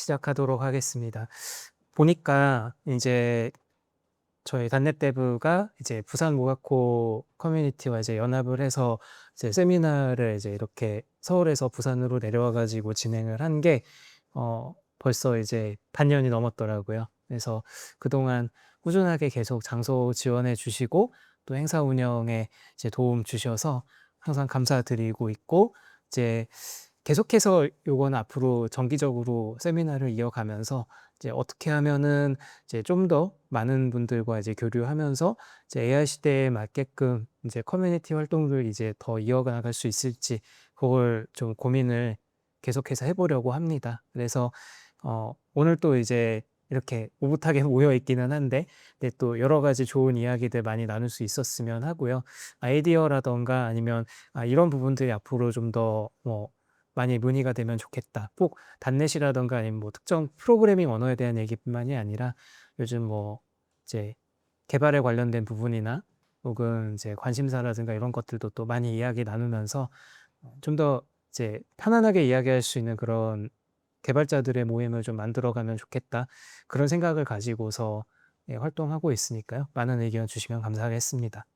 시작하도록 하겠습니다. 보니까 이제 저희 단넷대부가 이제 부산 모가코 커뮤니티와 이제 연합을 해서 이제 세미나를 이제 이렇게 서울에서 부산으로 내려와 가지고 진행을 한 게 벌써 이제 반년이 넘었더라고요. 그래서 그동안 꾸준하게 계속 장소 지원해 주시고 또 행사 운영에 이제 도움 주셔서 항상 감사드리고 있고, 이제 계속해서 요건 앞으로 정기적으로 세미나를 이어가면서 이제 어떻게 하면은 이제 좀 더 많은 분들과 이제 교류하면서 이제 AI 시대에 맞게끔 이제 커뮤니티 활동을 이제 더 이어나갈 수 있을지, 그걸 좀 고민을 계속해서 해보려고 합니다. 그래서 오늘 또 이제 이렇게 오붓하게 모여 있기는 한데, 근데 또 여러 가지 좋은 이야기들 많이 나눌 수 있었으면 하고요. 아이디어라던가 아니면 이런 부분들이 앞으로 좀 더 많이 문의가 되면 좋겠다. 꼭 단넷이라던가 아니면 뭐 특정 프로그래밍 언어에 대한 얘기뿐만이 아니라 요즘 뭐 이제 개발에 관련된 부분이나 혹은 이제 관심사라든가 이런 것들도 또 많이 이야기 나누면서 좀 더 이제 편안하게 이야기할 수 있는 그런 개발자들의 모임을 좀 만들어가면 좋겠다. 그런 생각을 가지고서 활동하고 있으니까요. 많은 의견 주시면 감사하겠습니다.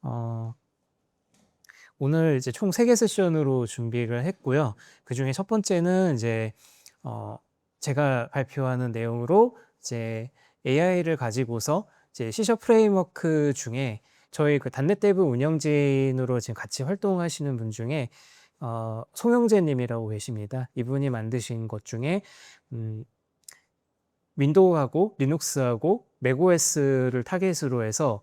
어, 오늘 이제 총 3개 세션으로 준비를 했고요. 그중에 첫 번째는 이제 제가 발표하는 내용으로 이제 AI를 가지고서 이제 C# 프레임워크 중에 저희 그 단넷대부 운영진으로 지금 같이 활동하시는 분 중에 송영재 님이라고 계십니다. 이분이 만드신 것 중에 윈도우하고 리눅스하고 맥OS를 타겟으로 해서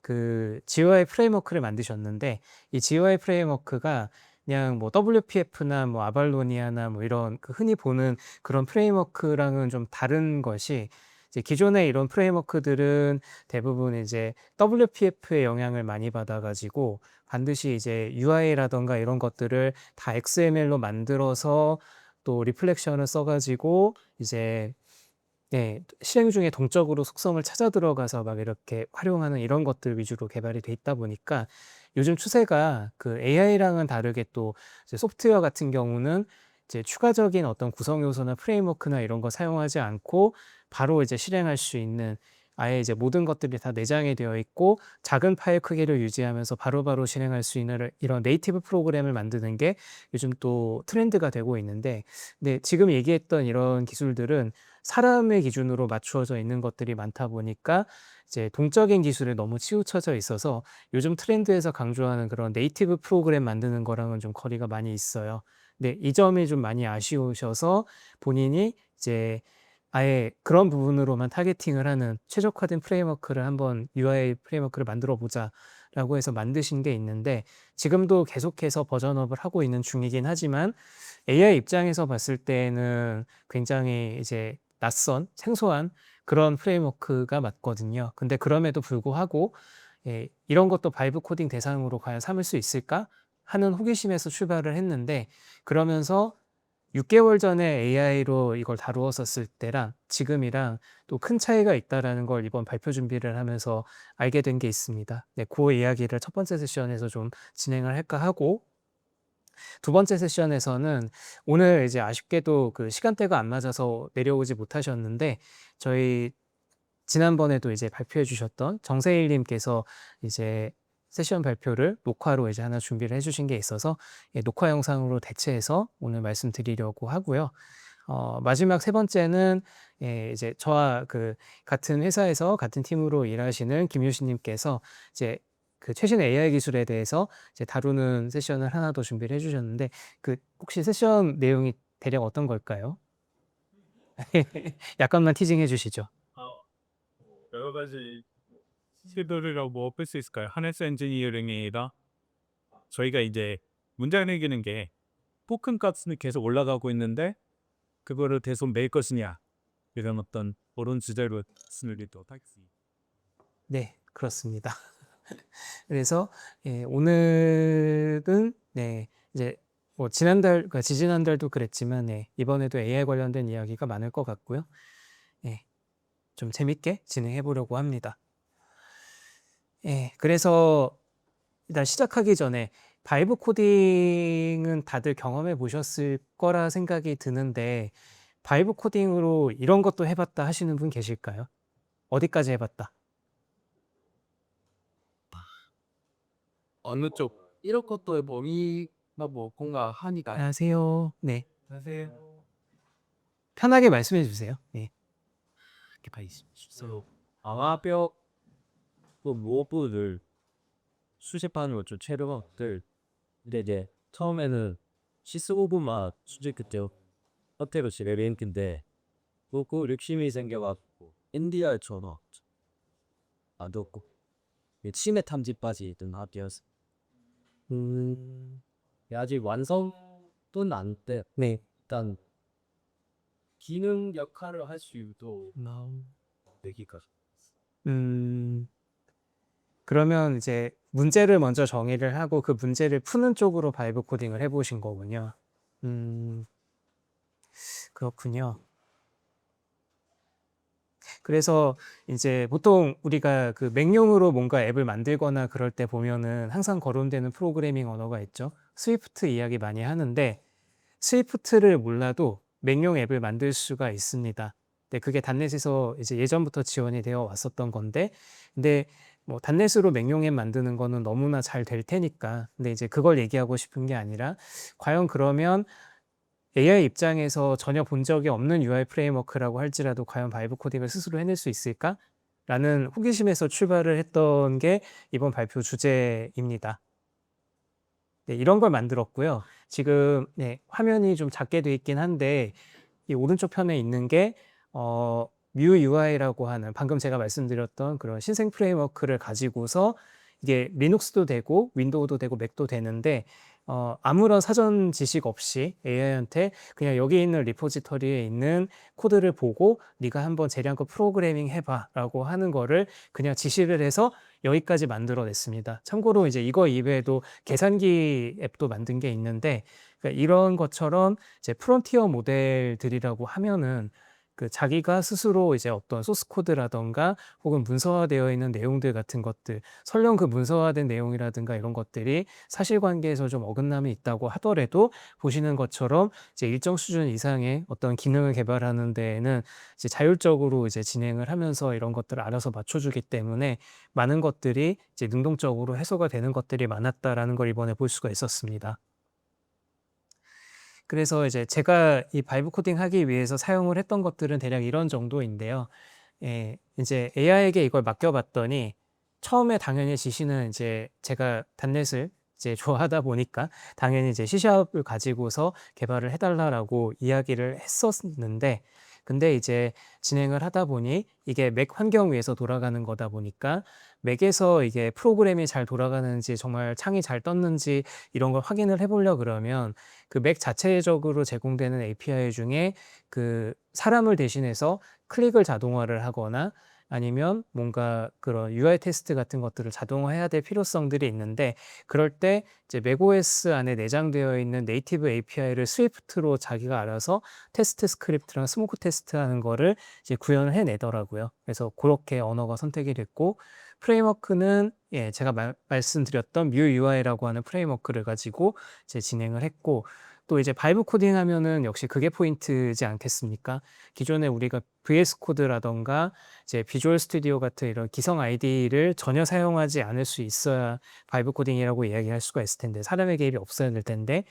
그 GUI 프레임워크를 만드셨는데, 이 GUI 프레임워크가 그냥 뭐 WPF나 뭐 아발로니아나 뭐 이런 그 흔히 보는 그런 프레임워크랑은 좀 다른 것이, 이제 기존의 이런 프레임워크들은 대부분 이제 WPF의 영향을 많이 받아가지고 반드시 이제 UI라던가 이런 것들을 다 XML로 만들어서 또 리플렉션을 써가지고 이제 실행 중에 동적으로 속성을 찾아 들어가서 막 이렇게 활용하는 이런 것들 위주로 개발이 돼 있다 보니까, 요즘 추세가 그 AI랑은 다르게 또 이제 소프트웨어 같은 경우는 이제 추가적인 어떤 구성 요소나 프레임워크나 이런 거 사용하지 않고 바로 이제 실행할 수 있는, 아예 이제 모든 것들이 다 내장이 되어 있고 작은 파일 크기를 유지하면서 바로바로 실행할 수 있는 이런 네이티브 프로그램을 만드는 게 요즘 또 트렌드가 되고 있는데, 근데 지금 얘기했던 이런 기술들은 사람의 기준으로 맞추어져 있는 것들이 많다 보니까 이제 동적인 기술에 너무 치우쳐져 있어서 요즘 트렌드에서 강조하는 그런 네이티브 프로그램 만드는 거랑은 좀 거리가 많이 있어요. 근데 이 점이 좀 많이 아쉬우셔서 본인이 이제 아예 그런 부분으로만 타겟팅을 하는 최적화된 프레임워크를 한번 UI 프레임워크를 만들어 보자라고 해서 만드신 게 있는데, 지금도 계속해서 버전업을 하고 있는 중이긴 하지만 AI 입장에서 봤을 때는 굉장히 이제 낯선 생소한 그런 프레임워크가 맞거든요. 근데 그럼에도 불구하고 이런 것도 바이브 코딩 대상으로 과연 삼을 수 있을까 하는 호기심에서 출발을 했는데, 그러면서 6개월 전에 AI로 이걸 다루었었을 때랑 지금이랑 또 큰 차이가 있다라는 걸 이번 발표 준비를 하면서 알게 된 게 있습니다. 네, 그 이야기를 첫 번째 세션에서 좀 진행을 할까 하고, 두 번째 세션에서는 오늘 이제 아쉽게도 그 시간대가 안 맞아서 내려오지 못하셨는데, 저희 지난번에도 이제 발표해 주셨던 정세일 님께서 이제 세션 발표를 녹화로 이제 하나 준비를 해 주신 게 있어서 녹화 영상으로 대체해서 오늘 말씀드리려고 하고요. 마지막 세 번째는 이제 저와 그 같은 회사에서 같은 팀으로 일하시는 김효신 님께서 이제 그 최신 AI 기술에 대해서 이제 다루는 세션을 하나 더 준비를 해 주셨는데, 그 혹시 세션 내용이 대략 어떤 걸까요? 약간만 티징해 주시죠. 여러 가지 시도를 뭐 뺄 수 있을까요? 하네스 엔지니어링이라 저희가 이제 문제 내기는 게 토큰 값은 계속 올라가고 있는데 그거를 계속 매일 것이냐 이런 어떤 그런 주제로 진행하도록 하겠습니다. 네, 그렇습니다. 그래서 오늘은 이제 뭐 지난달, 그러니까 지지난달도 그랬지만 이번에도 AI 관련된 이야기가 많을 것 같고요. 좀 재밌게 진행해 보려고 합니다. 그래서 일단 시작하기 전에 바이브 코딩은 다들 경험해 보셨을 거라 생각이 드는데, 바이브 코딩으로 이런 것도 해봤다 하시는 분 계실까요? 어디까지 해봤다? 어느 쪽 이런 것도 범위가 뭐 뭔가 하니까 안녕하세요. 네. 안녕하세요. 편하게 말씀해 주세요. 네. 이렇게 봐 있어. 방화벽 그 무엇부를 수집하는 거죠. 체력들. 근데 이제 처음에는 시스5분만 수집 그때 호텔로 지내는데 그 욕심이 생겨갖고 인디아처럼 안 듣고 치매 탐지까지 든 합이었어. 아직 완성은 안 돼. 네. 일단 기능 역할을 할 수 있도 내기가 음, 그러면 이제 문제를 먼저 정의를 하고 그 문제를 푸는 쪽으로 바이브 코딩을 해보신 거군요. 음, 그렇군요. 그래서 이제 보통 우리가 그 맥용으로 뭔가 앱을 만들거나 그럴 때 보면은 항상 거론되는 프로그래밍 언어가 있죠. 스위프트 이야기 많이 하는데 스위프트를 몰라도 맥용 앱을 만들 수가 있습니다. 근데 그게 단넷에서 이제 예전부터 지원이 되어 왔었던 건데, 근데 뭐 단넷으로 맥용 앱 만드는 거는 너무나 잘 될 테니까. 근데 이제 그걸 얘기하고 싶은 게 아니라, 과연 그러면 AI 입장에서 전혀 본 적이 없는 UI 프레임워크라고 할지라도 과연 바이브 코딩을 스스로 해낼 수 있을까? 라는 호기심에서 출발을 했던 게 이번 발표 주제입니다. 네, 이런 걸 만들었고요. 지금 네, 화면이 좀 작게 돼 있긴 한데 이 오른쪽 편에 있는 게 MuUI라고 하는 방금 제가 말씀드렸던 그런 신생 프레임워크를 가지고서 이게 리눅스도 되고 윈도우도 되고 맥도 되는데 아무런 사전 지식 없이 AI한테 그냥 여기 있는 리포지터리에 있는 코드를 보고 네가 한번 재량껏 프로그래밍 해봐라고 하는 거를 그냥 지시를 해서 여기까지 만들어냈습니다. 참고로 이제 이거 이외에도 계산기 앱도 만든 게 있는데 그러니까 이런 것처럼 이제 프론티어 모델들이라고 하면은 그 자기가 스스로 이제 어떤 소스 코드라던가 혹은 문서화되어 있는 내용들 같은 것들, 설령 그 문서화된 내용이라든가 이런 것들이 사실관계에서 좀 어긋남이 있다고 하더라도 보시는 것처럼 이제 일정 수준 이상의 어떤 기능을 개발하는 데에는 이제 자율적으로 이제 진행을 하면서 이런 것들을 알아서 맞춰주기 때문에 많은 것들이 이제 능동적으로 해소가 되는 것들이 많았다라는 걸 이번에 볼 수가 있었습니다. 그래서 이제 제가 이 바이브 코딩 하기 위해서 사용을 했던 것들은 대략 이런 정도인데요. 예, 이제 AI에게 이걸 맡겨봤더니 처음에 당연히 지시는 이제 제가 단넷을 이제 좋아하다 보니까 당연히 이제 C샵을 가지고서 개발을 해달라라고 이야기를 했었는데 근데 이제 진행을 하다 보니 이게 맥 환경 위에서 돌아가는 거다 보니까 맥에서 이게 프로그램이 잘 돌아가는지 정말 창이 잘 떴는지 이런 걸 확인을 해보려 그러면 그 맥 자체적으로 제공되는 API 중에 그 사람을 대신해서 클릭을 자동화를 하거나 아니면 뭔가 그런 UI 테스트 같은 것들을 자동화해야 될 필요성들이 있는데 그럴 때 이제 맥OS 안에 내장되어 있는 네이티브 API를 스위프트로 자기가 알아서 테스트 스크립트랑 스모크 테스트 하는 거를 이제 구현을 해내더라고요. 그래서 그렇게 언어가 선택이 됐고 프레임워크는 예, 제가 말씀드렸던 MuUI라고 하는 프레임워크를 가지고 이제 진행을 했고 또 이제 바이브 코딩 하면은 역시 그게 포인트지 않겠습니까? 기존에 우리가 VS 코드라던가 이제 비주얼 스튜디오 같은 이런 기성 아이디를 전혀 사용하지 않을 수 있어야 바이브 코딩이라고 이야기할 수가 있을 텐데 사람의 개입이 없어야 될 텐데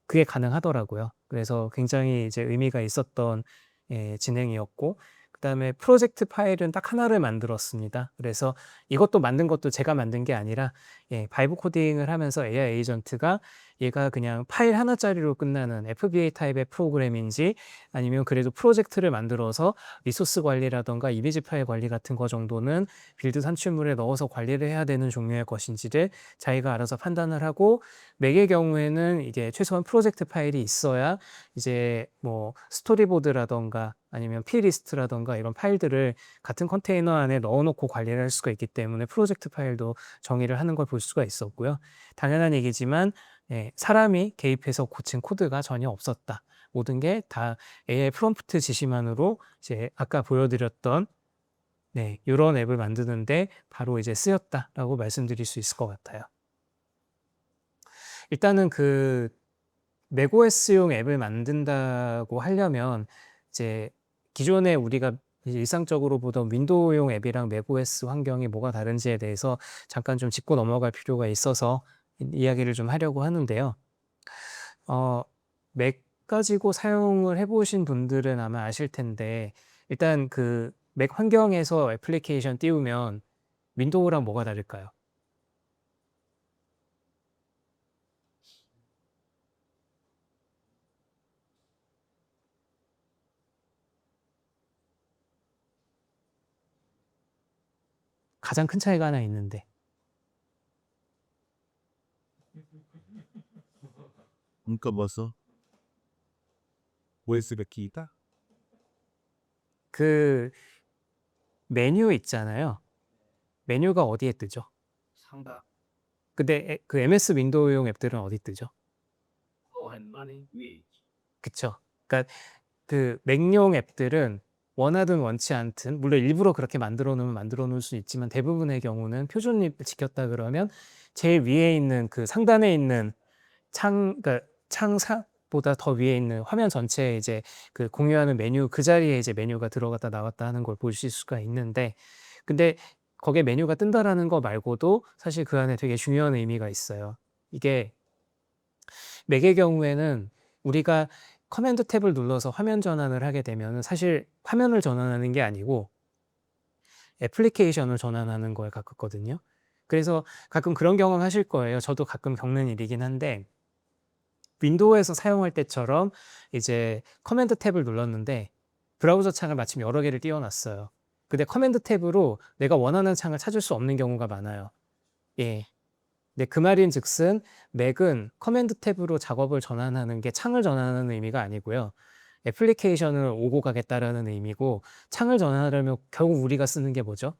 그게 가능하더라고요. 그래서 굉장히 이제 의미가 있었던 예, 진행이었고 그다음에 프로젝트 파일은 딱 하나를 만들었습니다. 그래서 이것도 만든 것도 제가 만든 게 아니라 예, 바이브 코딩을 하면서 AI 에이전트가 얘가 그냥 파일 하나짜리로 끝나는 FBA 타입의 프로그램인지 아니면 그래도 프로젝트를 만들어서 리소스 관리라던가 이미지 파일 관리 같은 거 정도는 빌드 산출물에 넣어서 관리를 해야 되는 종류의 것인지를 자기가 알아서 판단을 하고 맥의 경우에는 이게 최소한 프로젝트 파일이 있어야 이제 뭐 스토리보드라던가 아니면 P-리스트라던가 이런 파일들을 같은 컨테이너 안에 넣어놓고 관리를 할 수가 있기 때문에 프로젝트 파일도 정의를 하는 걸 볼 수가 있었고요. 당연한 얘기지만 예, 사람이 개입해서 고친 코드가 전혀 없었다. 모든 게 다 AI 프롬프트 지시만으로 이제 아까 보여드렸던 네, 이런 앱을 만드는데 바로 이제 쓰였다라고 말씀드릴 수 있을 것 같아요. 일단은 그 맥OS용 앱을 만든다고 하려면 이제 기존에 우리가 이제 일상적으로 보던 윈도우용 앱이랑 맥OS 환경이 뭐가 다른지에 대해서 잠깐 좀 짚고 넘어갈 필요가 있어서 이야기를 좀 하려고 하는데요. 맥 가지고 사용을 해보신 분들은 아마 아실 텐데 일단 그 맥 환경에서 애플리케이션 띄우면 윈도우랑 뭐가 다를까요? 가장 큰 차이가 하나 있는데 Nunca 봤어. OS가 키다? 그 메뉴 있잖아요. 메뉴가 어디에 뜨죠? 상당 근데 그 MS 윈도우용 앱들은 어디 뜨죠? 오랜만에 위에 그쵸? 그러니까 그 맥용 앱들은 원하든 원치 않든 물론 일부러 그렇게 만들어 놓으면 만들어 놓을 수 있지만 대부분의 경우는 표준을 지켰다 그러면 제일 위에 있는 그 상단에 있는 그러니까 창사보다 더 위에 있는 화면 전체에 이제 그 공유하는 메뉴 그 자리에 이제 메뉴가 들어갔다 나왔다 하는 걸 보실 수가 있는데 근데 거기에 메뉴가 뜬다라는 거 말고도 사실 그 안에 되게 중요한 의미가 있어요. 이게 맥의 경우에는 우리가 커맨드 탭을 눌러서 화면 전환을 하게 되면 사실 화면을 전환하는 게 아니고 애플리케이션을 전환하는 거에 가깝거든요. 그래서 가끔 그런 경험 하실 거예요. 저도 가끔 겪는 일이긴 한데 윈도우에서 사용할 때처럼 이제 커맨드 탭을 눌렀는데 브라우저 창을 마침 여러 개를 띄워놨어요. 근데 커맨드 탭으로 내가 원하는 창을 찾을 수 없는 경우가 많아요. 예. 근데 그 말인즉슨 맥은 커맨드 탭으로 작업을 전환하는 게 창을 전환하는 의미가 아니고요. 애플리케이션을 오고 가겠다라는 의미고 창을 전환하려면 결국 우리가 쓰는 게 뭐죠?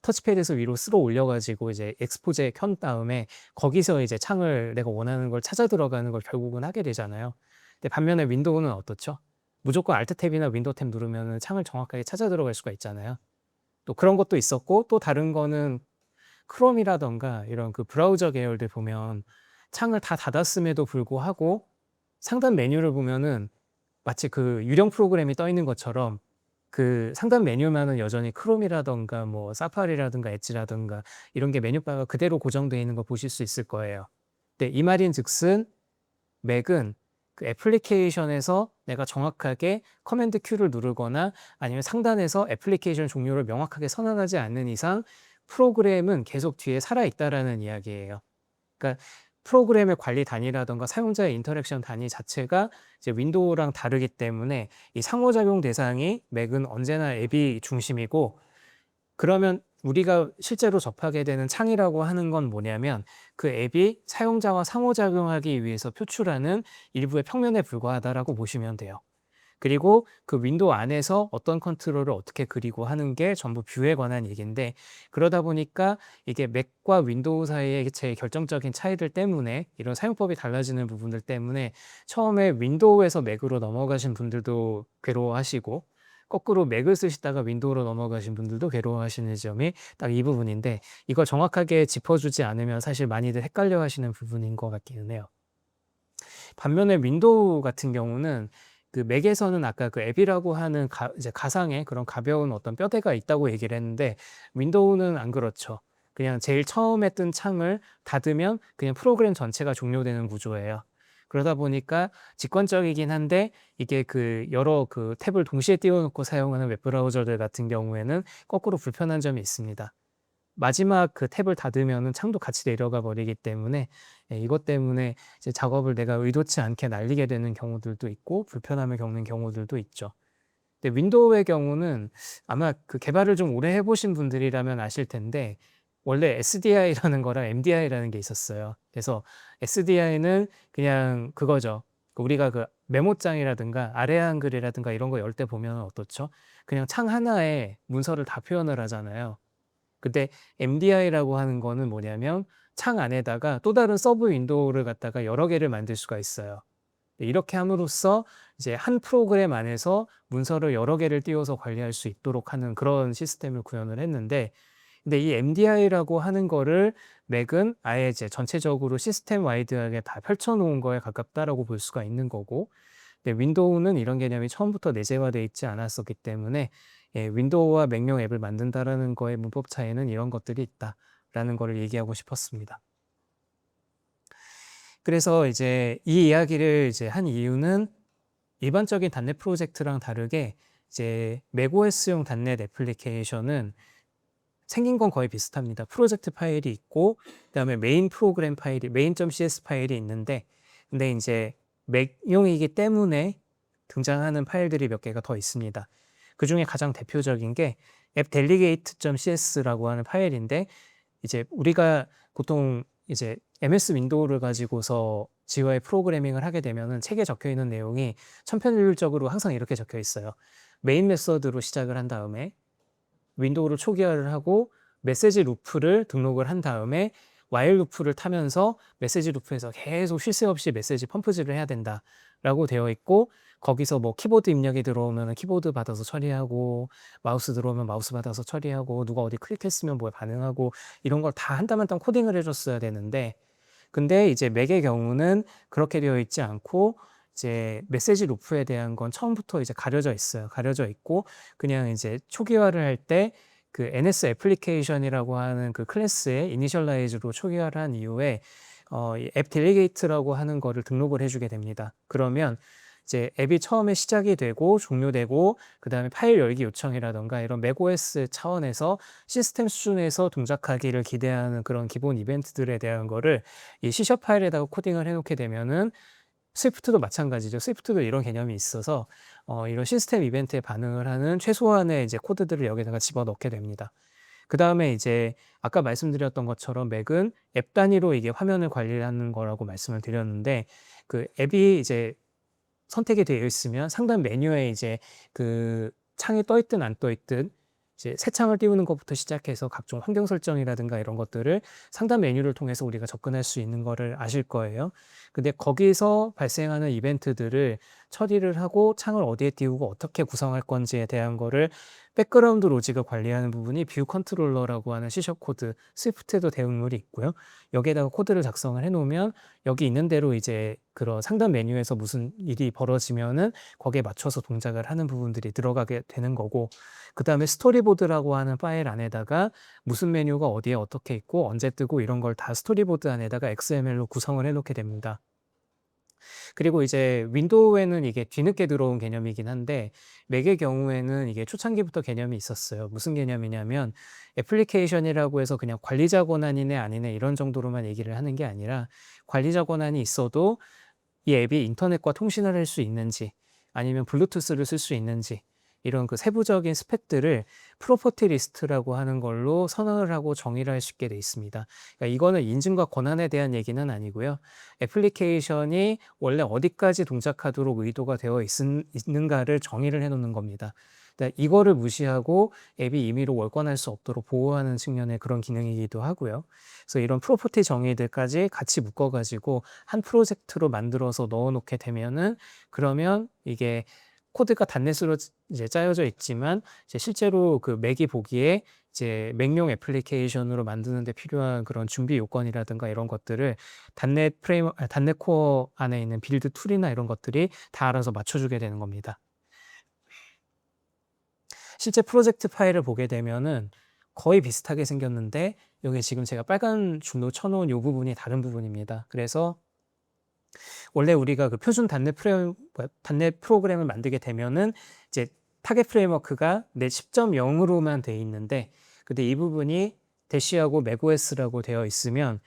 터치패드에서 위로 쓸어 올려가지고 이제 엑스포제 켠 다음에 거기서 이제 창을 내가 원하는 걸 찾아 들어가는 걸 결국은 하게 되잖아요. 근데 반면에 윈도우는 어떻죠? 무조건 알트 탭이나 윈도우 탭 누르면 창을 정확하게 찾아 들어갈 수가 있잖아요. 또 그런 것도 있었고 또 다른 거는 크롬이라던가 이런 그 브라우저 계열들 보면 창을 다 닫았음에도 불구하고 상단 메뉴를 보면은 마치 그 유령 프로그램이 떠 있는 것처럼 그 상단 메뉴만은 여전히 크롬이라던가 뭐 사파리라든가 엣지라든가 이런 게 메뉴바가 그대로 고정되어 있는 거 보실 수 있을 거예요. 근데 이 말인즉슨 맥은 그 애플리케이션에서 내가 정확하게 커맨드 Q를 누르거나 아니면 상단에서 애플리케이션 종류를 명확하게 선언하지 않는 이상 프로그램은 계속 뒤에 살아있다라는 이야기예요. 그러니까 프로그램의 관리 단위라든가 사용자의 인터랙션 단위 자체가 이제 윈도우랑 다르기 때문에 이 상호작용 대상이 맥은 언제나 앱이 중심이고 그러면 우리가 실제로 접하게 되는 창이라고 하는 건 뭐냐면 그 앱이 사용자와 상호작용하기 위해서 표출하는 일부의 평면에 불과하다라고 보시면 돼요. 그리고 그 윈도우 안에서 어떤 컨트롤을 어떻게 그리고 하는 게 전부 뷰에 관한 얘기인데 그러다 보니까 이게 맥과 윈도우 사이의 제일 결정적인 차이들 때문에 이런 사용법이 달라지는 부분들 때문에 처음에 윈도우에서 맥으로 넘어가신 분들도 괴로워하시고 거꾸로 맥을 쓰시다가 윈도우로 넘어가신 분들도 괴로워하시는 점이 딱 이 부분인데 이걸 정확하게 짚어주지 않으면 사실 많이들 헷갈려 하시는 부분인 것 같기는 해요. 반면에 윈도우 같은 경우는 그 맥에서는 아까 그 앱이라고 하는 이제 가상의 그런 가벼운 어떤 뼈대가 있다고 얘기를 했는데 윈도우는 안 그렇죠. 그냥 제일 처음에 뜬 창을 닫으면 그냥 프로그램 전체가 종료되는 구조예요. 그러다 보니까 직관적이긴 한데 이게 그 여러 그 탭을 동시에 띄워놓고 사용하는 웹브라우저들 같은 경우에는 거꾸로 불편한 점이 있습니다. 마지막 그 탭을 닫으면은 창도 같이 내려가 버리기 때문에 이것 때문에 이제 작업을 내가 의도치 않게 날리게 되는 경우들도 있고 불편함을 겪는 경우들도 있죠. 근데 윈도우의 경우는 아마 그 개발을 좀 오래 해보신 분들이라면 아실 텐데 원래 SDI라는 거랑 MDI라는 게 있었어요. 그래서 SDI는 그냥 그거죠. 우리가 그 메모장이라든가 아래 한글이라든가 이런 거 열 때 보면 어떻죠? 그냥 창 하나에 문서를 다 표현을 하잖아요. 근데 MDI라고 하는 거는 뭐냐면 창 안에다가 또 다른 서브 윈도우를 갖다가 여러 개를 만들 수가 있어요. 이렇게 함으로써 이제 한 프로그램 안에서 문서를 여러 개를 띄워서 관리할 수 있도록 하는 그런 시스템을 구현을 했는데 근데 이 MDI라고 하는 거를 맥은 아예 이제 전체적으로 시스템 와이드하게 다 펼쳐 놓은 거에 가깝다라고 볼 수가 있는 거고 근데 윈도우는 이런 개념이 처음부터 내재화되어 있지 않았었기 때문에 윈도우와 맥용 앱을 만든다라는 거의 문법 차이는 이런 것들이 있다라는 거를 얘기하고 싶었습니다. 그래서 이제 이 이야기를 이제 한 이유는 일반적인 .NET 프로젝트랑 다르게 이제 맥OS용 .NET 애플리케이션은 생긴 건 거의 비슷합니다. 프로젝트 파일이 있고 그다음에 메인 프로그램 파일이 main.cs 파일이 있는데 근데 이제 맥용이기 때문에 등장하는 파일들이 몇 개가 더 있습니다. 그 중에 가장 대표적인 게 appdelegate.cs라고 하는 파일인데 이제 우리가 보통 이제 MS 윈도우를 가지고서 GUI 프로그래밍을 하게 되면은 책에 적혀 있는 내용이 천편일률적으로 항상 이렇게 적혀 있어요. 메인 메서드로 시작을 한 다음에 윈도우를 초기화를 하고 메시지 루프를 등록을 한 다음에 while 루프를 타면서 메시지 루프에서 계속 쉴 새 없이 메시지 펌프질을 해야 된다라고 되어 있고 거기서 뭐 키보드 입력이 들어오면 키보드 받아서 처리하고 마우스 들어오면 마우스 받아서 처리하고 누가 어디 클릭했으면 뭐에 반응하고 이런 걸 다 한 땀 한 땀 코딩을 해줬어야 되는데 근데 이제 맥의 경우는 그렇게 되어 있지 않고 이제 메시지 루프에 대한 건 처음부터 이제 가려져 있어요. 가려져 있고 그냥 이제 초기화를 할 때 그 NS 애플리케이션이라고 하는 그 클래스에 이니셜라이즈로 초기화를 한 이후에 앱 딜리게이트라고 하는 거를 등록을 해주게 됩니다. 그러면 이제 앱이 처음에 시작이 되고 종료되고 그 다음에 파일 열기 요청이라던가 이런 맥OS 차원에서 시스템 수준에서 동작하기를 기대하는 그런 기본 이벤트들에 대한 거를 이 C# 파일에다가 코딩을 해놓게 되면은 스위프트도 마찬가지죠. 스위프트도 이런 개념이 있어서 이런 시스템 이벤트에 반응을 하는 최소한의 이제 코드들을 여기다가 집어넣게 됩니다. 그 다음에 이제 아까 말씀드렸던 것처럼 맥은 앱 단위로 이게 화면을 관리하는 거라고 말씀을 드렸는데 그 앱이 이제 선택이 되어 있으면 상단 메뉴에 이제 그 창이 떠 있든 안 떠 있든 이제 새 창을 띄우는 것부터 시작해서 각종 환경 설정이라든가 이런 것들을 상단 메뉴를 통해서 우리가 접근할 수 있는 거를 아실 거예요. 근데 거기서 발생하는 이벤트들을 처리를 하고 창을 어디에 띄우고 어떻게 구성할 건지에 대한 거를 백그라운드 로직을 관리하는 부분이 뷰 컨트롤러라고 하는 C# 코드, 스위프트에도 대응물이 있고요. 여기에다가 코드를 작성을 해놓으면 여기 있는 대로 이제 그런 상단 메뉴에서 무슨 일이 벌어지면은 거기에 맞춰서 동작을 하는 부분들이 들어가게 되는 거고 그 다음에 스토리보드라고 하는 파일 안에다가 무슨 메뉴가 어디에 어떻게 있고 언제 뜨고 이런 걸 다 스토리보드 안에다가 XML로 구성을 해놓게 됩니다. 그리고 이제 윈도우에는 이게 뒤늦게 들어온 개념이긴 한데 맥의 경우에는 이게 초창기부터 개념이 있었어요. 무슨 개념이냐면 애플리케이션이라고 해서 그냥 관리자 권한이네 아니네 이런 정도로만 얘기를 하는 게 아니라 관리자 권한이 있어도 이 앱이 인터넷과 통신을 할 수 있는지 아니면 블루투스를 쓸 수 있는지 이런 그 세부적인 스펙들을 프로퍼티 리스트라고 하는 걸로 선언을 하고 정의를 할 수 있게 돼 있습니다. 그러니까 이거는 인증과 권한에 대한 얘기는 아니고요. 애플리케이션이 원래 어디까지 동작하도록 의도가 되어 있는가를 정의를 해놓는 겁니다. 그러니까 이거를 무시하고 앱이 임의로 월권할 수 없도록 보호하는 측면의 그런 기능이기도 하고요. 그래서 이런 프로퍼티 정의들까지 같이 묶어가지고 한 프로젝트로 만들어서 넣어놓게 되면은 그러면 이게 코드가 단넷으로 이제 짜여져 있지만 이제 실제로 그 맥이 보기에 이제 맥용 애플리케이션으로 만드는 데 필요한 그런 준비 요건이라든가 이런 것들을 단넷 코어 안에 있는 빌드 툴이나 이런 것들이 다 알아서 맞춰주게 되는 겁니다. 실제 프로젝트 파일을 보게 되면은 거의 비슷하게 생겼는데 여기 지금 제가 빨간 줄로 쳐놓은 이 부분이 다른 부분입니다. 그래서 원래 우리가 그 표준 단넷 프로그램을 만들게 되면은 이제 타겟 프레임워크가 넷 10.0으로만 돼 있는데 근데 이 부분이 대시하고 맥OS라고 되어 있으면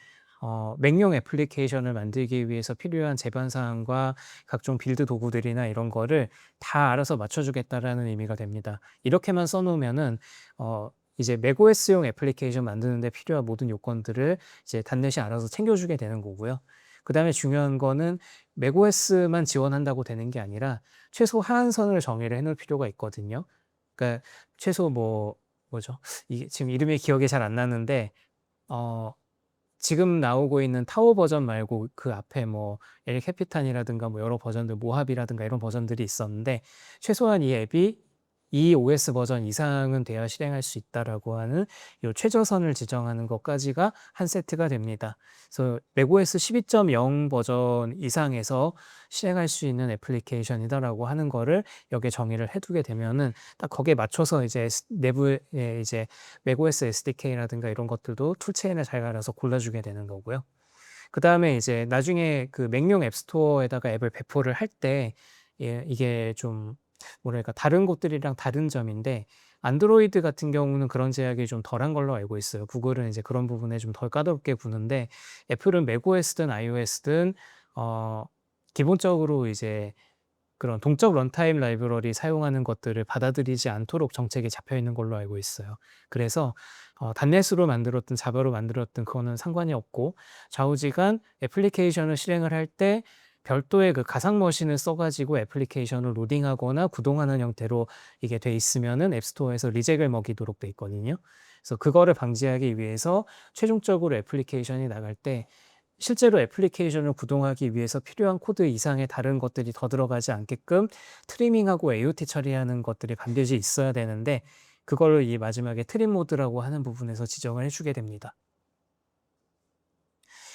맥용 애플리케이션을 만들기 위해서 필요한 제반 사항과 각종 빌드 도구들이나 이런 거를 다 알아서 맞춰주겠다라는 의미가 됩니다. 이렇게만 써놓으면은 이제 맥OS용 애플리케이션 만드는데 필요한 모든 요건들을 이제 단넷이 알아서 챙겨주게 되는 거고요. 그 다음에 중요한 거는 맥OS만 지원한다고 되는 게 아니라 최소 하한선을 정의를 해놓을 필요가 있거든요. 그러니까 최소 뭐죠? 이게 지금 이름이 기억이 잘 안 나는데 지금 나오고 있는 타워 버전 말고 그 앞에 뭐 엘 캐피탄이라든가 뭐 여러 버전들 모하비라든가 이런 버전들이 있었는데 최소한 이 앱이 이 OS 버전 이상은 돼야 실행할 수 있다라고 하는 요 최저선을 지정하는 것까지가 한 세트가 됩니다. 그래서 macOS 12.0 버전 이상에서 실행할 수 있는 애플리케이션이다라고 하는 거를 여기에 정의를 해두게 되면은 딱 거기에 맞춰서 이제 내부에 이제 macOS SDK라든가 이런 것들도 툴체인을 잘 갈아서 골라주게 되는 거고요. 그 다음에 이제 나중에 그 맥용 앱스토어에다가 앱을 배포를 할 때 이게 좀 뭐랄까 다른 곳들이랑 다른 점인데 안드로이드 같은 경우는 그런 제약이 좀 덜한 걸로 알고 있어요. 구글은 이제 그런 부분에 좀 덜 까다롭게 구는데 애플은 macOS든 iOS든 기본적으로 이제 그런 동적 런타임 라이브러리 사용하는 것들을 받아들이지 않도록 정책이 잡혀 있는 걸로 알고 있어요. 그래서 단넷으로 만들었든 자바로 만들었든 그거는 상관이 없고 좌우지간 애플리케이션을 실행을 할 때 별도의 그 가상 머신을 써가지고 애플리케이션을 로딩하거나 구동하는 형태로 이게 돼 있으면은 앱스토어에서 리젝을 먹이도록 돼 있거든요. 그래서 그거를 방지하기 위해서 최종적으로 애플리케이션이 나갈 때 실제로 애플리케이션을 구동하기 위해서 필요한 코드 이상의 다른 것들이 더 들어가지 않게끔 트리밍하고 AOT 처리하는 것들이 반드시 있어야 되는데 그거를 이 마지막에 트림 모드라고 하는 부분에서 지정을 해주게 됩니다.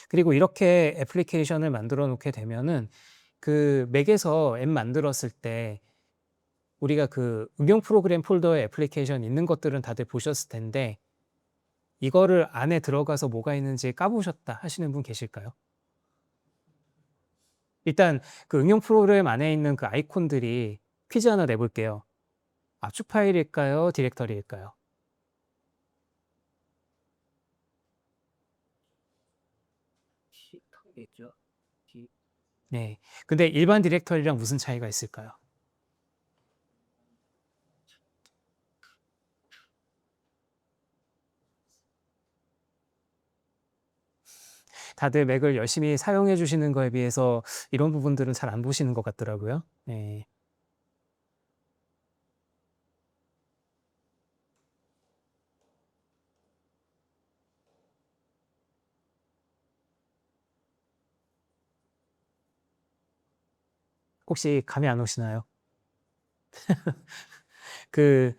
그리고 이렇게 애플리케이션을 만들어 놓게 되면은 그 맥에서 앱 만들었을 때 우리가 그 응용 프로그램 폴더에 애플리케이션 있는 것들은 다들 보셨을 텐데 이거를 안에 들어가서 뭐가 있는지 까보셨다 하시는 분 계실까요? 일단 그 응용 프로그램 안에 있는 그 아이콘들이 퀴즈 하나 내볼게요. 압축 파일일까요? 디렉터리일까요? 있죠. 네. 근데 일반 디렉터리랑 무슨 차이가 있을까요? 다들 맥을 열심히 사용해 주시는 거에 비해서 이런 부분들은 잘 안 보시는 것 같더라고요. 네. 혹시 감이 안 오시나요? 그,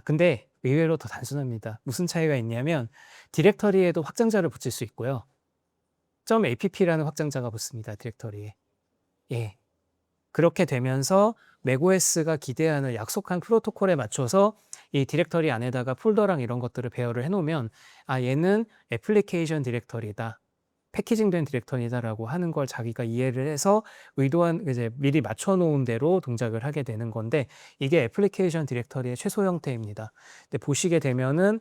근데 의외로 더 단순합니다. 무슨 차이가 있냐면 디렉터리에도 확장자를 붙일 수 있고요. .app라는 확장자가 붙습니다. 디렉터리에. 예. 그렇게 되면서 macOS가 기대하는 약속한 프로토콜에 맞춰서 이 디렉터리 안에다가 폴더랑 이런 것들을 배열을 해놓으면 얘는 애플리케이션 디렉터리다. 패키징된 디렉터리다라고 하는 걸 자기가 이해를 해서 의도한 이제 미리 맞춰놓은 대로 동작을 하게 되는 건데 이게 애플리케이션 디렉터리의 최소 형태입니다. 근데 보시게 되면은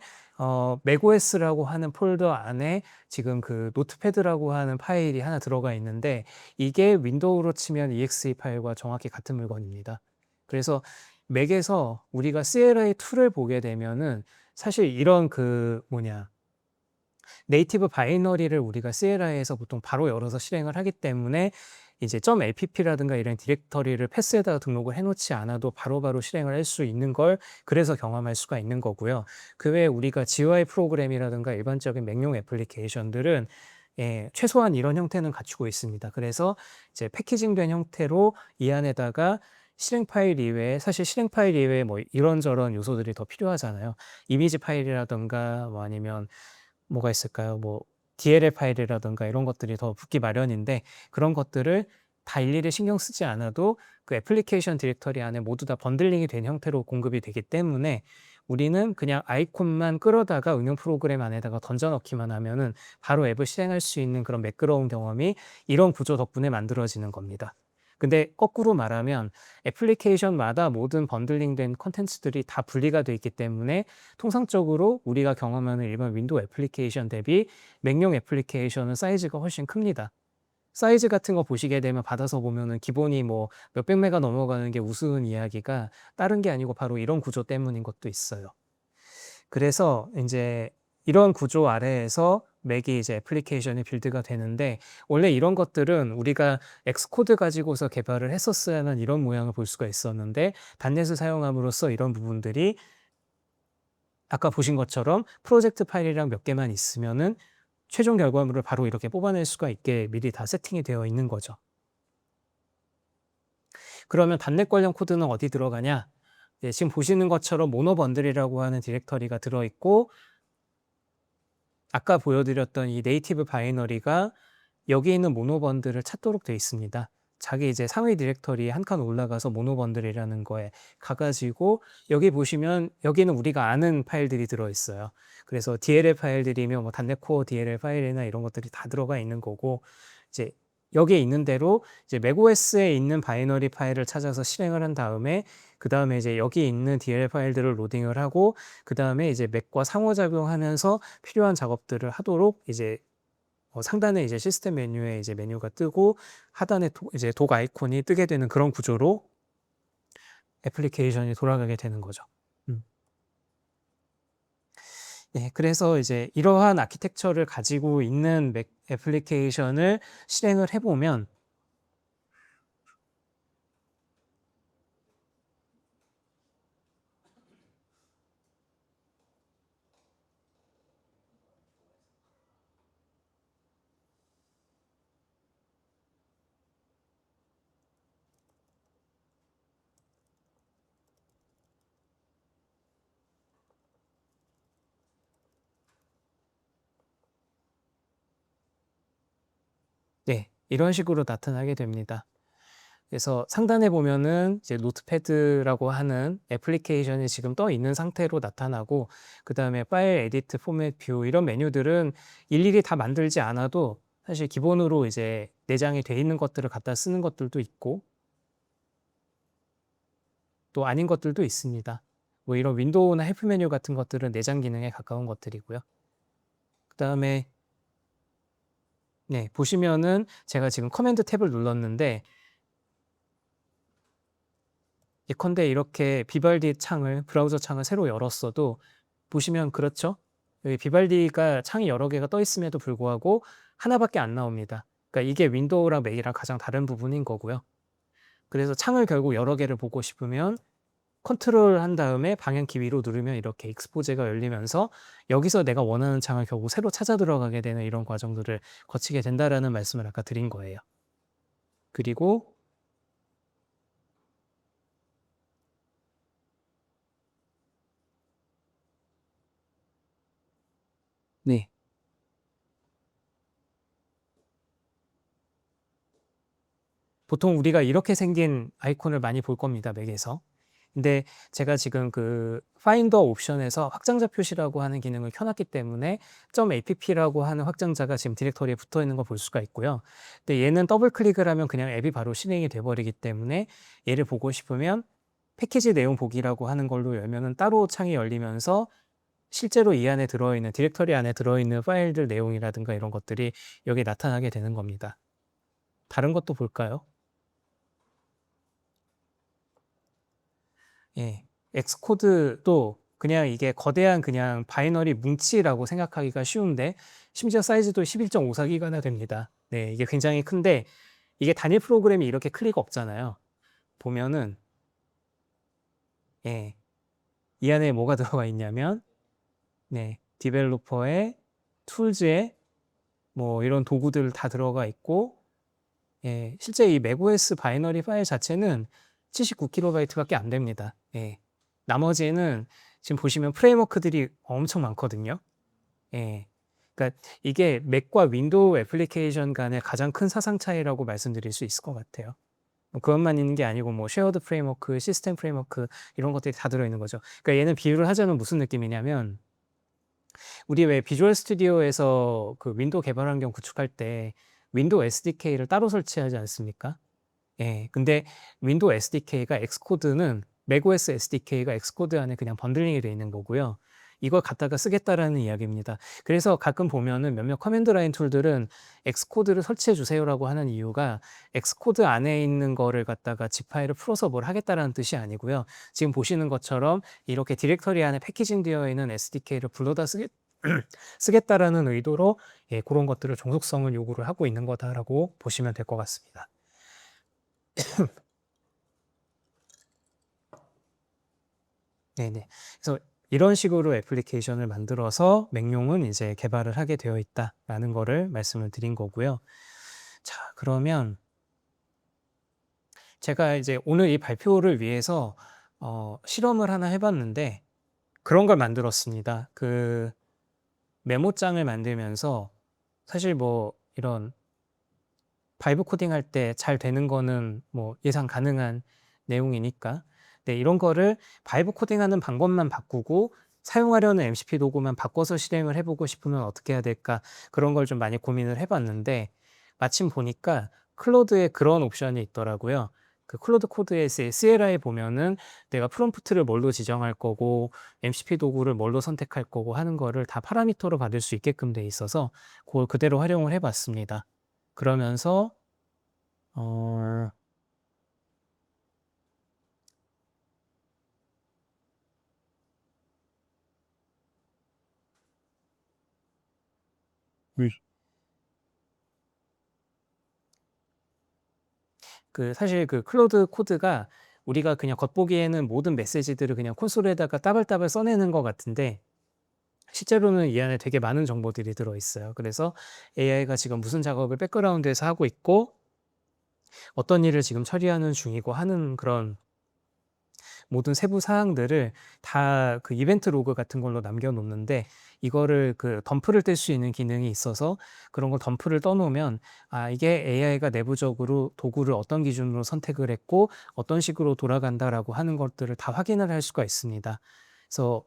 macOS라고 하는 폴더 안에 지금 그 노트패드라고 하는 파일이 하나 들어가 있는데 이게 윈도우로 치면 exe 파일과 정확히 같은 물건입니다. 그래서 맥에서 우리가 CLI2를 보게 되면은 사실 이런 그 네이티브 바이너리를 우리가 CLI에서 보통 바로 열어서 실행을 하기 때문에 이제 .app라든가 이런 디렉터리를 패스에다가 등록을 해놓지 않아도 바로바로 실행을 할 수 있는 걸 그래서 경험할 수가 있는 거고요. 그 외에 우리가 GUI 프로그램이라든가 일반적인 맥용 애플리케이션들은 최소한 이런 형태는 갖추고 있습니다. 그래서 이제 패키징된 형태로 이 안에다가 실행 파일 이외에 사실 실행 파일 이외에 뭐 이런저런 요소들이 더 필요하잖아요. 이미지 파일이라든가 뭐 아니면 뭐가 있을까요? 뭐 DLL 파일이라든가 이런 것들이 더 붙기 마련인데 그런 것들을 다 일일이 신경 쓰지 않아도 그 애플리케이션 디렉터리 안에 모두 다 번들링이 된 형태로 공급이 되기 때문에 우리는 그냥 아이콘만 끌어다가 응용 프로그램 안에다가 던져 넣기만 하면은 바로 앱을 실행할 수 있는 그런 매끄러운 경험이 이런 구조 덕분에 만들어지는 겁니다. 근데 거꾸로 말하면 애플리케이션마다 모든 번들링된 컨텐츠들이 다 분리가 돼 있기 때문에 통상적으로 우리가 경험하는 일반 윈도우 애플리케이션 대비 맥용 애플리케이션은 사이즈가 훨씬 큽니다. 사이즈 같은 거 보시게 되면 받아서 보면은 기본이 뭐 몇백 메가 넘어가는 게 우스운 이야기가 다른 게 아니고 바로 이런 구조 때문인 것도 있어요. 그래서 이제 이런 구조 아래에서 맥이 이제 애플리케이션이 빌드가 되는데 원래 이런 것들은 우리가 엑스코드 가지고서 개발을 했었어야만 이런 모양을 볼 수가 있었는데 단넷을 사용함으로써 이런 부분들이 아까 보신 것처럼 프로젝트 파일이랑 몇 개만 있으면은 최종 결과물을 바로 이렇게 뽑아낼 수가 있게 미리 다 세팅이 되어 있는 거죠. 그러면 단넷 관련 코드는 어디 들어가냐? 예, 지금 보시는 것처럼 모노번들이라고 하는 디렉터리가 들어있고 아까 보여드렸던 이 네이티브 바이너리가 여기 있는 모노번들을 찾도록 되어 있습니다. 자기 이제 상위 디렉터리에 한 칸 올라가서 모노번들이라는 거에 가가지고 여기 보시면 여기는 우리가 아는 파일들이 들어있어요. 그래서 DLL 파일들이며 뭐 단넷 코어 DLL 파일이나 이런 것들이 다 들어가 있는 거고 이제 여기에 있는 대로 이제 맥OS에 있는 바이너리 파일을 찾아서 실행을 한 다음에 그 다음에 이제 여기 있는 DLL 파일들을 로딩을 하고 그 다음에 이제 맥과 상호작용하면서 필요한 작업들을 하도록 이제 상단에 이제 시스템 메뉴에 이제 메뉴가 뜨고 하단에 이제 독 아이콘이 뜨게 되는 그런 구조로 애플리케이션이 돌아가게 되는 거죠. 네, 그래서 이제 이러한 아키텍처를 가지고 있는 맥 애플리케이션을 실행을 해보면 네, 이런 식으로 나타나게 됩니다. 그래서 상단에 보면은 이제 노트패드라고 하는 애플리케이션이 지금 떠 있는 상태로 나타나고 그 다음에 파일 에디트 포맷 뷰 이런 메뉴들은 일일이 다 만들지 않아도 사실 기본으로 이제 내장이 돼 있는 것들을 갖다 쓰는 것들도 있고 또 아닌 것들도 있습니다. 뭐 이런 윈도우나 헬프 메뉴 같은 것들은 내장 기능에 가까운 것들이고요. 그 다음에 네, 보시면은 제가 지금 커맨드 탭을 눌렀는데 예컨대 이렇게 비발디 창을 브라우저 창을 새로 열었어도 보시면 그렇죠? 여기 비발디가 창이 여러 개가 떠 있음에도 불구하고 하나밖에 안 나옵니다. 그러니까 이게 윈도우랑 맥이랑 가장 다른 부분인 거고요. 그래서 창을 결국 여러 개를 보고 싶으면 컨트롤 한 다음에 방향키 위로 누르면 이렇게 익스포제가 열리면서 여기서 내가 원하는 창을 결국 새로 찾아 들어가게 되는 이런 과정들을 거치게 된다라는 말씀을 아까 드린 거예요. 그리고 네. 보통 우리가 이렇게 생긴 아이콘을 많이 볼 겁니다, 맥에서. 근데 제가 지금 그 파인더 옵션에서 확장자 표시라고 하는 기능을 켜놨기 때문에 .app라고 하는 확장자가 지금 디렉터리에 붙어 있는 걸 볼 수가 있고요. 근데 얘는 더블 클릭을 하면 그냥 앱이 바로 실행이 돼 버리기 때문에 얘를 보고 싶으면 패키지 내용 보기라고 하는 걸로 열면은 따로 창이 열리면서 실제로 이 안에 들어있는 디렉터리 안에 들어있는 파일들 내용이라든가 이런 것들이 여기 나타나게 되는 겁니다. 다른 것도 볼까요? 예, 엑스코드도 그냥 이게 거대한 그냥 바이너리 뭉치라고 생각하기가 쉬운데 심지어 사이즈도 11.54기가나 됩니다. 네, 이게 굉장히 큰데 이게 단일 프로그램이 이렇게 클릭 없잖아요. 보면은 예, 이 안에 뭐가 들어가 있냐면 네, 디벨로퍼에 툴즈에 뭐 이런 도구들 다 들어가 있고 예, 실제 이 맥OS 바이너리 파일 자체는 79KB밖에 안 됩니다. 예. 나머지는 지금 보시면 프레임워크들이 엄청 많거든요. 예. 그러니까 이게 맥과 윈도우 애플리케이션 간의 가장 큰 사상 차이라고 말씀드릴 수 있을 것 같아요. 뭐 그것만 있는 게 아니고 뭐 쉐어드 프레임워크, 시스템 프레임워크 이런 것들이 다 들어있는 거죠. 그러니까 얘는 비유를 하자면 무슨 느낌이냐면 우리 왜 비주얼 스튜디오에서 그 윈도우 개발 환경 구축할 때 윈도우 SDK를 따로 설치하지 않습니까? 예. 근데 윈도우 SDK가 엑스코드는 맥OS SDK가 엑스코드 안에 그냥 번들링이 되어 있는 거고요. 이걸 갖다가 쓰겠다라는 이야기입니다. 그래서 가끔 보면은 몇몇 커맨드 라인 툴들은 엑스코드를 설치해 주세요라고 하는 이유가 엑스코드 안에 있는 거를 갖다가 zip 파일을 풀어서 뭘 하겠다라는 뜻이 아니고요. 지금 보시는 것처럼 이렇게 디렉터리 안에 패키징 되어 있는 SDK를 불러다 쓰겠다라는 의도로 예, 그런 것들을 종속성을 요구를 하고 있는 거다라고 보시면 될 것 같습니다. 네네. 그래서 이런 식으로 애플리케이션을 만들어서 맥용은 이제 개발을 하게 되어 있다라는 거를 말씀을 드린 거고요. 자, 그러면 제가 이제 오늘 이 발표를 위해서 실험을 하나 해봤는데 그런 걸 만들었습니다. 그 메모장을 만들면서 사실 뭐 이런 바이브 코딩 할 때 잘 되는 거는 뭐 예상 가능한 내용이니까. 네, 이런 거를 바이브 코딩하는 방법만 바꾸고 사용하려는 MCP 도구만 바꿔서 실행을 해보고 싶으면 어떻게 해야 될까? 그런 걸 좀 많이 고민을 해봤는데 마침 보니까 클로드에 그런 옵션이 있더라고요. 그 클로드 코드의 CLI에 보면은 내가 프롬프트를 뭘로 지정할 거고 MCP 도구를 뭘로 선택할 거고 하는 거를 다 파라미터로 받을 수 있게끔 돼 있어서 그걸 그대로 활용을 해봤습니다. 그러면서 어, 그 사실 그 클로드 코드가 우리가 그냥 겉보기에는 모든 메시지들을 그냥 콘솔에다가 따발따발 써내는 것 같은데 실제로는 이 안에 되게 많은 정보들이 들어있어요. 그래서 AI가 지금 무슨 작업을 백그라운드에서 하고 있고 어떤 일을 지금 처리하는 중이고 하는 그런 모든 세부 사항들을 다 그 이벤트 로그 같은 걸로 남겨놓는데 이거를 그 덤프를 뗄 수 있는 기능이 있어서 그런 걸 덤프를 떠놓으면 아 이게 AI가 내부적으로 도구를 어떤 기준으로 선택을 했고 어떤 식으로 돌아간다라고 하는 것들을 다 확인을 할 수가 있습니다. 그래서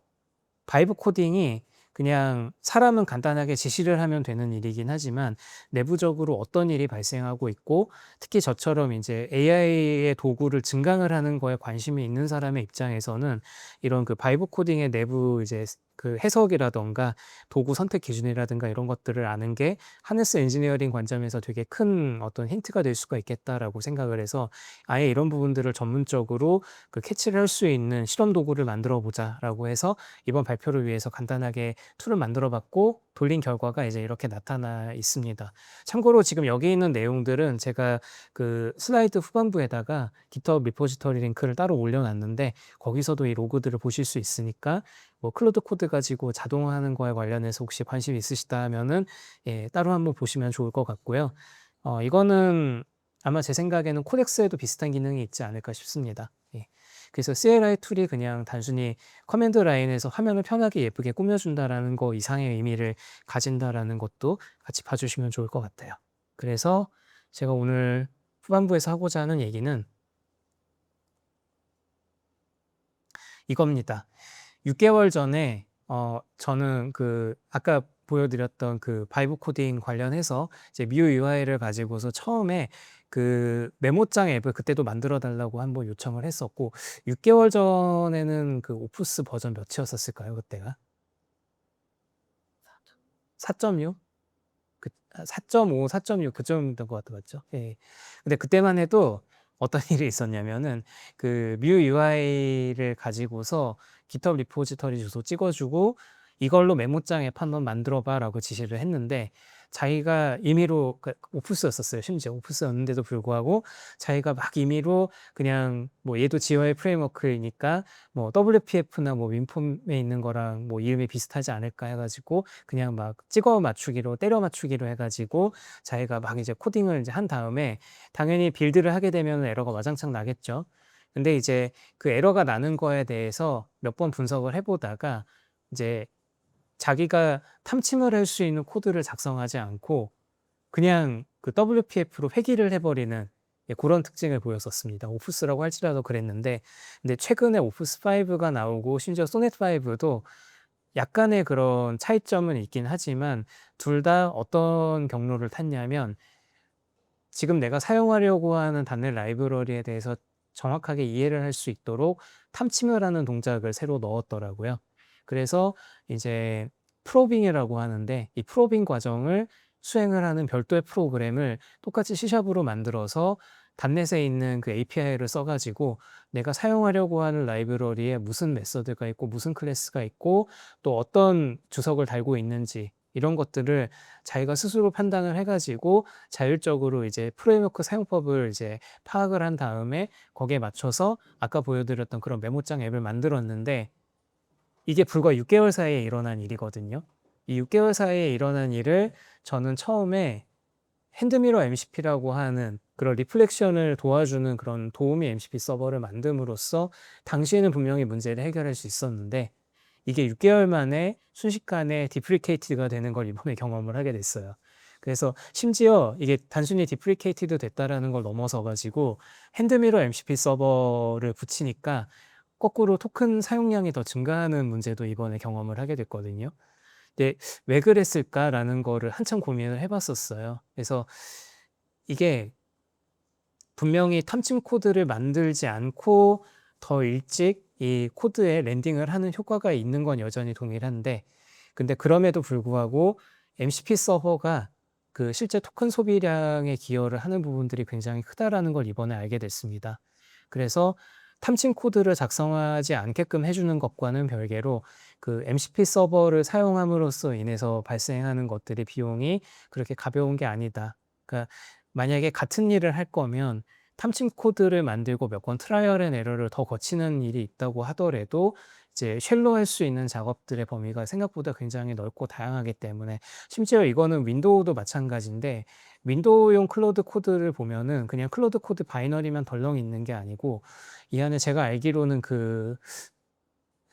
바이브 코딩이 그냥 사람은 간단하게 지시를 하면 되는 일이긴 하지만 내부적으로 어떤 일이 발생하고 있고 특히 저처럼 이제 AI의 도구를 증강을 하는 거에 관심이 있는 사람의 입장에서는 이런 그 바이브 코딩의 내부 이제 그 해석이라던가 도구 선택 기준이라든가 이런 것들을 아는 게 하네스 엔지니어링 관점에서 되게 큰 어떤 힌트가 될 수가 있겠다라고 생각을 해서 아예 이런 부분들을 전문적으로 그 캐치를 할 수 있는 실험 도구를 만들어 보자라고 해서 이번 발표를 위해서 간단하게 툴을 만들어 봤고 돌린 결과가 이제 이렇게 나타나 있습니다. 참고로 지금 여기 있는 내용들은 제가 그 슬라이드 후반부에다가 GitHub 리포지터리 링크를 따로 올려놨는데 거기서도 이 로그들을 보실 수 있으니까 뭐 클로드 코드 가지고 자동화하는 거에 관련해서 혹시 관심 있으시다 하면은 예, 따로 한번 보시면 좋을 것 같고요. 이거는 아마 제 생각에는 코덱스에도 비슷한 기능이 있지 않을까 싶습니다. 예. 그래서 CLI 툴이 그냥 단순히 커맨드 라인에서 화면을 편하게 예쁘게 꾸며준다라는 거 이상의 의미를 가진다라는 것도 같이 봐주시면 좋을 것 같아요. 그래서 제가 오늘 후반부에서 하고자 하는 얘기는 이겁니다. 6개월 전에 저는 그 아까 보여드렸던 그 바이브 코딩 관련해서 이제 뮤 UI를 가지고서 처음에 그 메모장 앱을 그때도 만들어 달라고 한번 요청을 했었고 6개월 전에는 그 오프스 버전 몇이었었을까요? 그때가 4.6? 그 4.5, 4.6 그쯤인 것 같아 맞죠? 예. 근데 그때만 해도 어떤 일이 있었냐면은 그 뮤 UI를 가지고서 GitHub 리포지터리 주소 찍어주고 이걸로 메모장 앱 한번 만들어봐라고 지시를 했는데 자기가 임의로 오프스였었어요. 심지어 오프스였는데도 불구하고 자기가 막 임의로 그냥 뭐 얘도 GUI 프레임워크이니까 뭐 WPF나 뭐 윈폼에 있는 거랑 뭐 이름이 비슷하지 않을까 해가지고 그냥 막 찍어 맞추기로 때려 맞추기로 해가지고 자기가 막 이제 코딩을 이제 한 다음에 당연히 빌드를 하게 되면 에러가 와장창 나겠죠. 근데 이제 그 에러가 나는 거에 대해서 몇 번 분석을 해보다가 이제 자기가 탐침을 할 수 있는 코드를 작성하지 않고 그냥 그 WPF로 회귀를 해버리는 예, 그런 특징을 보였었습니다. 오프스라고 할지라도 그랬는데, 근데 최근에 오프스 5가 나오고 심지어 소넷 5도 약간의 그런 차이점은 있긴 하지만 둘 다 어떤 경로를 탔냐면 지금 내가 사용하려고 하는 단넷 라이브러리에 대해서 정확하게 이해를 할 수 있도록 탐침을 하는 동작을 새로 넣었더라고요. 그래서 이제 프로빙이라고 하는데 이 프로빙 과정을 수행을 하는 별도의 프로그램을 똑같이 C샵으로 만들어서 단넷에 있는 그 API를 써가지고 내가 사용하려고 하는 라이브러리에 무슨 메서드가 있고 무슨 클래스가 있고 또 어떤 주석을 달고 있는지 이런 것들을 자기가 스스로 판단을 해가지고 자율적으로 이제 프레임워크 사용법을 이제 파악을 한 다음에 거기에 맞춰서 아까 보여드렸던 그런 메모장 앱을 만들었는데 이게 불과 6개월 사이에 일어난 일이거든요. 이 6개월 사이에 일어난 일을 저는 처음에 핸드미러 MCP라고 하는 그런 리플렉션을 도와주는 그런 도우미 MCP 서버를 만듦으로써 당시에는 분명히 문제를 해결할 수 있었는데 이게 6개월 만에 순식간에 디프리케이트가 되는 걸 이번에 경험을 하게 됐어요. 그래서 심지어 이게 단순히 디프리케이티드 됐다라는 걸 넘어서 가지고 핸드미러 MCP 서버를 붙이니까 거꾸로 토큰 사용량이 더 증가하는 문제도 이번에 경험을 하게 됐거든요. 근데 왜 그랬을까라는 거를 한참 고민을 해봤었어요. 그래서 이게 분명히 탐침 코드를 만들지 않고 더 일찍 이 코드에 랜딩을 하는 효과가 있는 건 여전히 동일한데, 근데 그럼에도 불구하고 MCP 서버가 그 실제 토큰 소비량에 기여를 하는 부분들이 굉장히 크다라는 걸 이번에 알게 됐습니다. 그래서 탐침 코드를 작성하지 않게끔 해주는 것과는 별개로 그 MCP 서버를 사용함으로써 인해서 발생하는 것들의 비용이 그렇게 가벼운 게 아니다. 그러니까 만약에 같은 일을 할 거면 탐침 코드를 만들고 몇 번 트라이얼 앤 에러를 더 거치는 일이 있다고 하더라도 이제 쉘로 할 수 있는 작업들의 범위가 생각보다 굉장히 넓고 다양하기 때문에, 심지어 이거는 윈도우도 마찬가지인데 윈도우용 클로드 코드를 보면은 그냥 클로드 코드 바이너리만 덜렁 있는 게 아니고 이 안에 제가 알기로는 그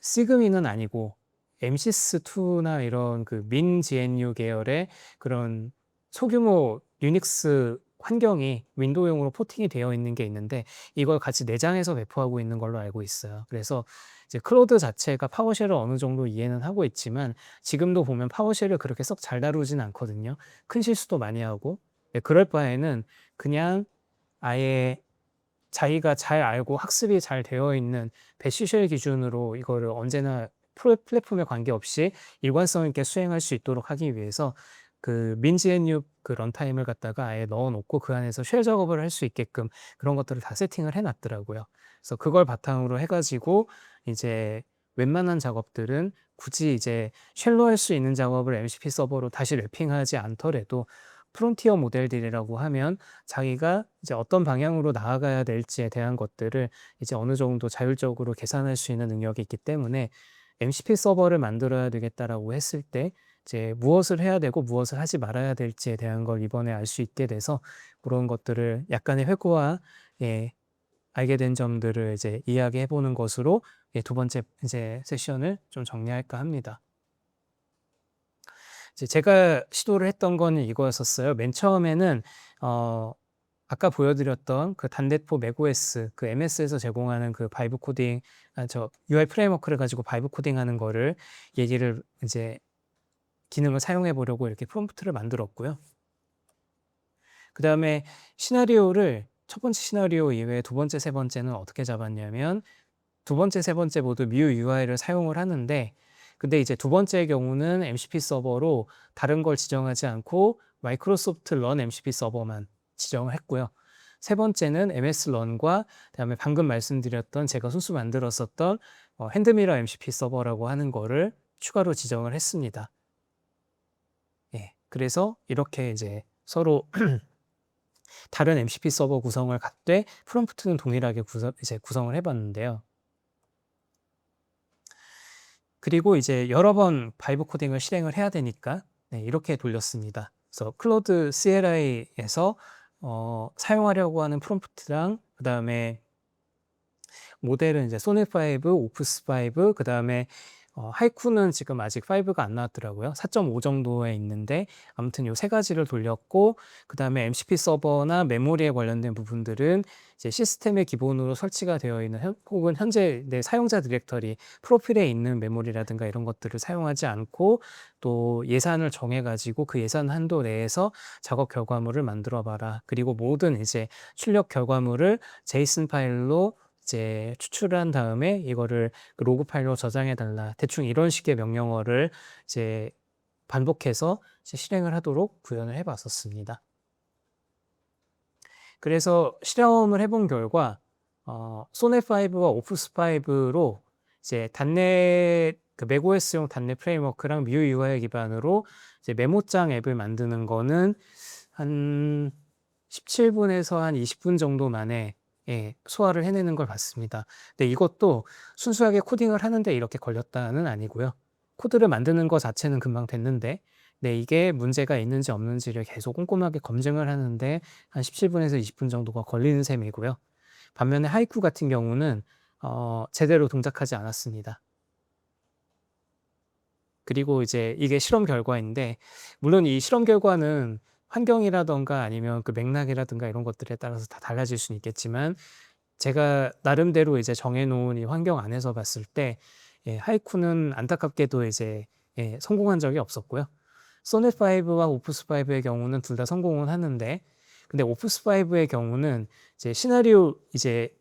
시그미는 아니고 MCS2나 이런 그 민 GNU 계열의 그런 소규모 유닉스 환경이 윈도우용으로 포팅이 되어 있는 게 있는데 이걸 같이 내장해서 배포하고 있는 걸로 알고 있어요. 그래서 이제 클로드 자체가 파워쉘을 어느 정도 이해는 하고 있지만 지금도 보면 파워쉘을 그렇게 썩 잘 다루진 않거든요. 큰 실수도 많이 하고. 네, 그럴 바에는 그냥 아예 자기가 잘 알고 학습이 잘 되어 있는 배시쉘 기준으로 이거를 언제나 플랫폼에 관계없이 일관성 있게 수행할 수 있도록 하기 위해서 그 민지앤유 그 런타임을 갖다가 아예 넣어 놓고 그 안에서 쉘 작업을 할 수 있게끔 그런 것들을 다 세팅을 해 놨더라고요. 그래서 그걸 바탕으로 해 가지고 이제 웬만한 작업들은 굳이 이제 쉘로 할 수 있는 작업을 MCP 서버로 다시 랩핑하지 않더라도 프론티어 모델들이라고 하면 자기가 이제 어떤 방향으로 나아가야 될지에 대한 것들을 이제 어느 정도 자율적으로 계산할 수 있는 능력이 있기 때문에 MCP 서버를 만들어야 되겠다라고 했을 때 이제 무엇을 해야 되고 무엇을 하지 말아야 될지에 대한 걸 이번에 알 수 있게 돼서 그런 것들을 약간의 회고와 예, 알게 된 점들을 이제 이야기해 보는 것으로 예, 두 번째 이제 세션을 좀 정리할까 합니다. 이제 제가 시도를 했던 거는 이거였었어요. 맨 처음에는 아까 보여드렸던 그 단대포 맥OS 그 MS에서 제공하는 그 바이브 코딩, 저 UI 프레임워크를 가지고 바이브 코딩하는 거를 얘기를 이제 기능을 사용해 보려고 이렇게 프롬프트를 만들었고요. 그 다음에 시나리오를 첫 번째 시나리오 이외에 두 번째, 세 번째는 어떻게 잡았냐면 두 번째, 세 번째 모두 뮤 UI를 사용을 하는데 근데 이제 두 번째의 경우는 MCP 서버로 다른 걸 지정하지 않고 마이크로소프트 런 MCP 서버만 지정을 했고요. 세 번째는 MS 런과 그다음에 방금 말씀드렸던 제가 순수 만들었었던 핸드미러 MCP 서버라고 하는 거를 추가로 지정을 했습니다. 예, 그래서 이렇게 이제 서로 다른 MCP 서버 구성을 갖되 프롬프트는 동일하게 구성을 해봤는데요. 그리고 이제 여러 번 바이브 코딩을 실행을 해야 되니까 네, 이렇게 돌렸습니다. 그래서 클로드 CLI에서 사용하려고 하는 프롬프트랑 그 다음에 모델은 이제 소넷5, 오프스5, 그 다음에 하이쿠는 지금 아직 5가 안 나왔더라고요. 4.5 정도에 있는데 아무튼 요 세 가지를 돌렸고 그 다음에 MCP 서버나 메모리에 관련된 부분들은 이제 시스템의 기본으로 설치가 되어 있는 혹은 현재 내 사용자 디렉터리 프로필에 있는 메모리라든가 이런 것들을 사용하지 않고 또 예산을 정해 가지고 그 예산 한도 내에서 작업 결과물을 만들어 봐라. 그리고 모든 이제 출력 결과물을 제이슨 파일로 이제 추출한 다음에 이거를 그 로그 파일로 저장해 달라. 대충 이런 식의 명령어를 이제 반복해서 이제 실행을 하도록 구현을 해 봤었습니다. 그래서 실험을 해본 결과 소넷5와 오프스5로 이제 단넷 그 맥OS용 단넷 프레임워크랑 뮤 UI 기반으로 이제 메모장 앱을 만드는 거는 한 17분에서 한 20분 정도 만에 예, 소화를 해내는 걸 봤습니다. 근데 이것도 순수하게 코딩을 하는데 이렇게 걸렸다는 아니고요. 코드를 만드는 것 자체는 금방 됐는데 네, 이게 문제가 있는지 없는지를 계속 꼼꼼하게 검증을 하는데 한 17분에서 20분 정도가 걸리는 셈이고요. 반면에 하이쿠 같은 경우는 제대로 동작하지 않았습니다. 그리고 이제 이게 실험 결과인데, 물론 이 실험 결과는 환경이라던가 아니면 그 맥락이라든가 이런 것들에 따라서 다 달라질 수는 있겠지만, 제가 나름대로 이제 정해놓은 이 환경 안에서 봤을 때, 하이쿠는 안타깝게도 이제 성공한 적이 없었고요. 소넷5와 오프스5의 경우는 둘 다 성공은 하는데, 근데 오프스5의 경우는 이제 시나리오 이제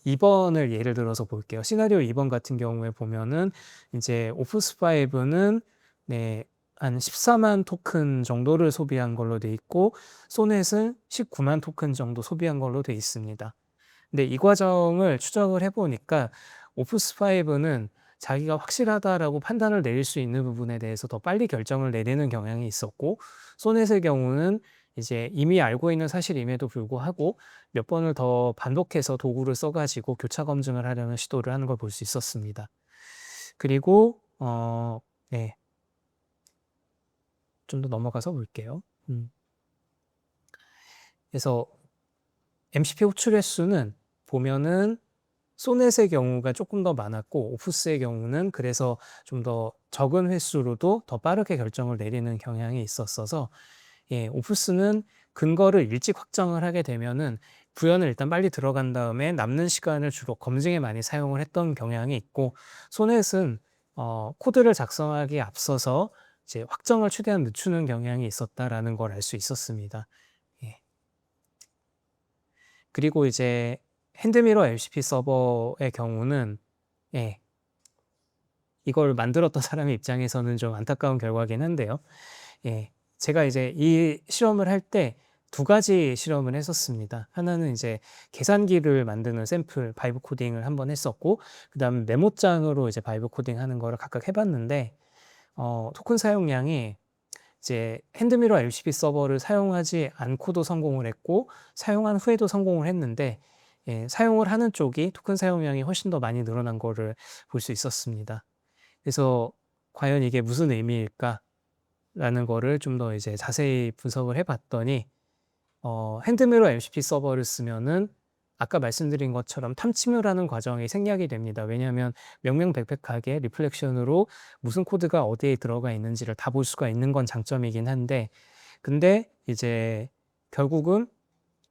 2번을 예를 들어서 볼게요. 시나리오 2번 같은 경우에 보면은 이제 오프스5는 네, 한 14만 토큰 정도를 소비한 걸로 돼 있고, 소넷은 19만 토큰 정도 소비한 걸로 돼 있습니다. 근데 이 과정을 추적을 해보니까 오프스5는 자기가 확실하다라고 판단을 내릴 수 있는 부분에 대해서 더 빨리 결정을 내리는 경향이 있었고, 소넷의 경우는 이제 이미 알고 있는 사실임에도 불구하고 몇 번을 더 반복해서 도구를 써가지고 교차 검증을 하려는 시도를 하는 걸 볼 수 있었습니다. 그리고 네, 좀 더 넘어가서 볼게요. 그래서 MCP 호출 횟수는 보면은 소넷의 경우가 조금 더 많았고, 오프스의 경우는 그래서 좀 더 적은 횟수로도 더 빠르게 결정을 내리는 경향이 있었어서, 오프스는 근거를 일찍 확정을 하게 되면은 구현을 일단 빨리 들어간 다음에 남는 시간을 주로 검증에 많이 사용을 했던 경향이 있고, 소넷은 코드를 작성하기에 앞서서 이제 확정을 최대한 늦추는 경향이 있었다라는 걸 알 수 있었습니다. 예. 그리고 이제 핸드미러 LCP 서버의 경우는 이걸 만들었던 사람의 입장에서는 좀 안타까운 결과긴 한데요. 제가 이제 이 실험을 할 때 두 가지 실험을 했었습니다. 하나는 이제 계산기를 만드는 샘플 바이브 코딩을 한번 했었고, 그다음 메모장으로 이제 바이브 코딩 하는 거를 각각 해봤는데, 토큰 사용량이 이제 핸드미러 LCP 서버를 사용하지 않고도 성공을 했고, 사용한 후에도 성공을 했는데, 사용을 하는 쪽이 토큰 사용량이 훨씬 더 많이 늘어난 거를 볼 수 있었습니다. 그래서 과연 이게 무슨 의미일까? 라는 거를 좀 더 이제 자세히 분석을 해봤더니, 핸드미러 MCP 서버를 쓰면은 아까 말씀드린 것처럼 탐침을 하는 과정이 생략이 됩니다. 왜냐하면 명명백백하게 리플렉션으로 무슨 코드가 어디에 들어가 있는지를 다 볼 수가 있는 건 장점이긴 한데, 근데 이제 결국은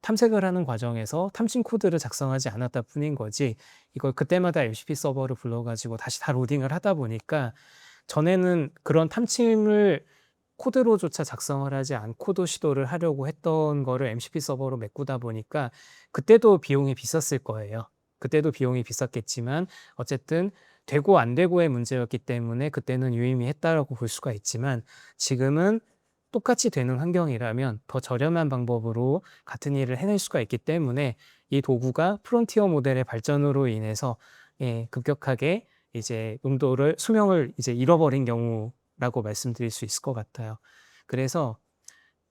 탐색을 하는 과정에서 탐침 코드를 작성하지 않았다 뿐인 거지, 이걸 그때마다 MCP 서버를 불러가지고 다시 다 로딩을 하다 보니까, 전에는 그런 탐침을 코드로조차 작성을 하지 않고도 시도를 하려고 했던 거를 MCP 서버로 메꾸다 보니까 그때도 비용이 비쌌을 거예요. 그때도 비용이 비쌌겠지만 어쨌든 되고 안 되고의 문제였기 때문에 그때는 유의미했다라고 볼 수가 있지만, 지금은 똑같이 되는 환경이라면 더 저렴한 방법으로 같은 일을 해낼 수가 있기 때문에 이 도구가 프론티어 모델의 발전으로 인해서 급격하게 이제 수명을 이제 잃어버린 경우라고 말씀드릴 수 있을 것 같아요. 그래서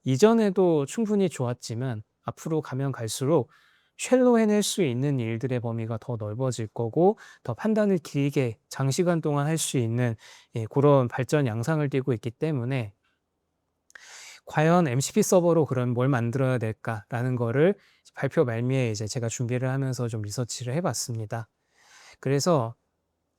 이전에도 충분히 좋았지만 앞으로 가면 갈수록 쉘로 해낼 수 있는 일들의 범위가 더 넓어질 거고, 더 판단을 길게 장시간 동안 할 수 있는 그런 발전 양상을 띠고 있기 때문에, 과연 MCP 서버로 그럼 뭘 만들어야 될까라는 거를 발표 말미에 이제 제가 준비를 하면서 좀 리서치를 해봤습니다. 그래서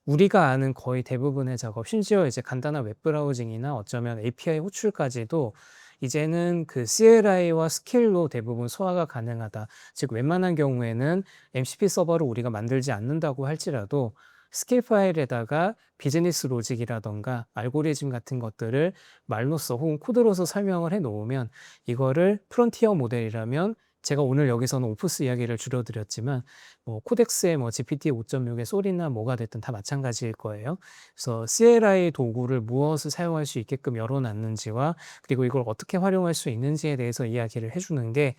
우리가 아는 거의 대부분의 작업, 심지어 이제 간단한 웹브라우징이나 어쩌면 API 호출까지도 이제는 그 CLI와 스킬로 대부분 소화가 가능하다. 즉 웬만한 경우에는 MCP 서버를 우리가 만들지 않는다고 할지라도 스킬 파일에다가 비즈니스 로직이라던가 알고리즘 같은 것들을 말로써 혹은 코드로서 설명을 해 놓으면, 이거를 프론티어 모델이라면, 제가 오늘 여기서는 오프스 이야기를 줄여드렸지만 뭐 코덱스의 뭐 GPT 5.6의 솔이나 뭐가 됐든 다 마찬가지일 거예요. 그래서 CLI 도구를 무엇을 사용할 수 있게끔 열어놨는지와 그리고 이걸 어떻게 활용할 수 있는지에 대해서 이야기를 해주는 게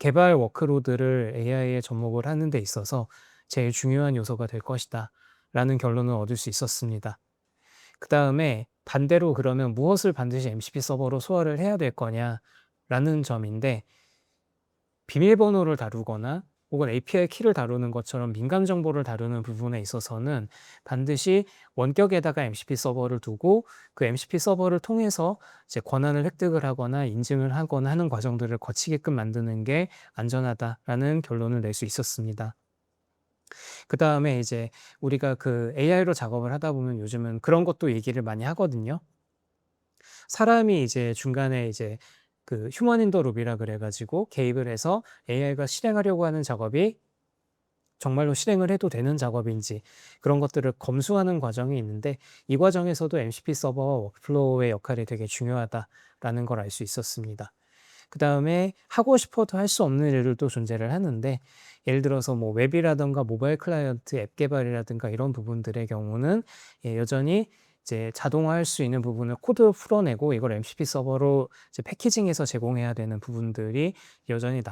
개발 워크로드를 AI에 접목을 하는 데 있어서 제일 중요한 요소가 될 것이다 라는 결론을 얻을 수 있었습니다. 그 다음에 반대로 그러면 무엇을 반드시 MCP 서버로 소화를 해야 될 거냐 라는 점인데, 비밀번호를 다루거나 혹은 API 키를 다루는 것처럼 민감 정보를 다루는 부분에 있어서는 반드시 원격에다가 MCP 서버를 두고 그 MCP 서버를 통해서 이제 권한을 획득을 하거나 인증을 하거나 하는 과정들을 거치게끔 만드는 게 안전하다라는 결론을 낼 수 있었습니다. 그 다음에 이제 우리가 그 AI로 작업을 하다 보면 요즘은 그런 것도 얘기를 많이 하거든요. 사람이 이제 중간에 이제 그 휴먼 인더 룹이라 그래가지고 개입을 해서 AI가 실행하려고 하는 작업이 정말로 실행을 해도 되는 작업인지 그런 것들을 검수하는 과정이 있는데 이 과정에서도 MCP 서버 워크플로우의 역할이 되게 중요하다라는 걸 알 수 있었습니다. 그 다음에 하고 싶어도 할 수 없는 일들도 존재를 하는데 예를 들어서 뭐 웹이라든가 모바일 클라이언트 앱 개발이라든가 이런 부분들의 경우는 여전히 이제 자동화할 수 있는 부분을 코드 풀어내고 이걸 MCP 서버로 이제 패키징해서 제공해야 되는 부분들이 여전히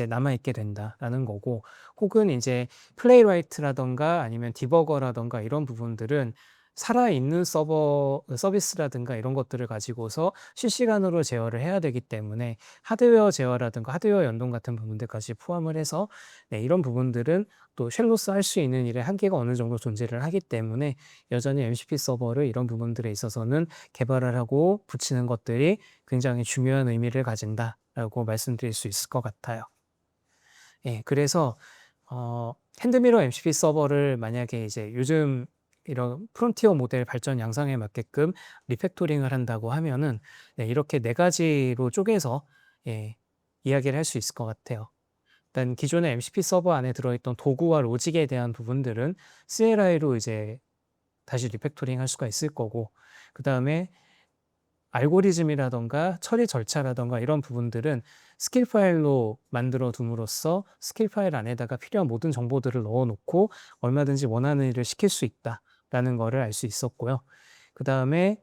남아있게 된다라는 거고 혹은 이제 플레이라이트라든가 아니면 디버거라든가 이런 부분들은 살아있는 서비스라든가 이런 것들을 가지고서 실시간으로 제어를 해야 되기 때문에 하드웨어 제어라든가 하드웨어 연동 같은 부분들까지 포함을 해서 이런 부분들은 또 쉘로스 할 수 있는 일의 한계가 어느 정도 존재를 하기 때문에 여전히 MCP 서버를 이런 부분들에 있어서는 개발을 하고 붙이는 것들이 굉장히 중요한 의미를 가진다라고 말씀드릴 수 있을 것 같아요. 그래서 핸드미러 MCP 서버를 만약에 이제 요즘 이런 프론티어 모델 발전 양상에 맞게끔 리팩토링을 한다고 하면은 이렇게 네 가지로 쪼개서 이야기를 할 수 있을 것 같아요. 일단 기존의 MCP 서버 안에 들어있던 도구와 로직에 대한 부분들은 CLI로 이제 다시 리팩토링 할 수가 있을 거고 그 다음에 알고리즘이라던가 처리 절차라던가 이런 부분들은 스킬 파일로 만들어 둠으로써 스킬 파일 안에다가 필요한 모든 정보들을 넣어 놓고 얼마든지 원하는 일을 시킬 수 있다라는 거를 알 수 있었고요. 그 다음에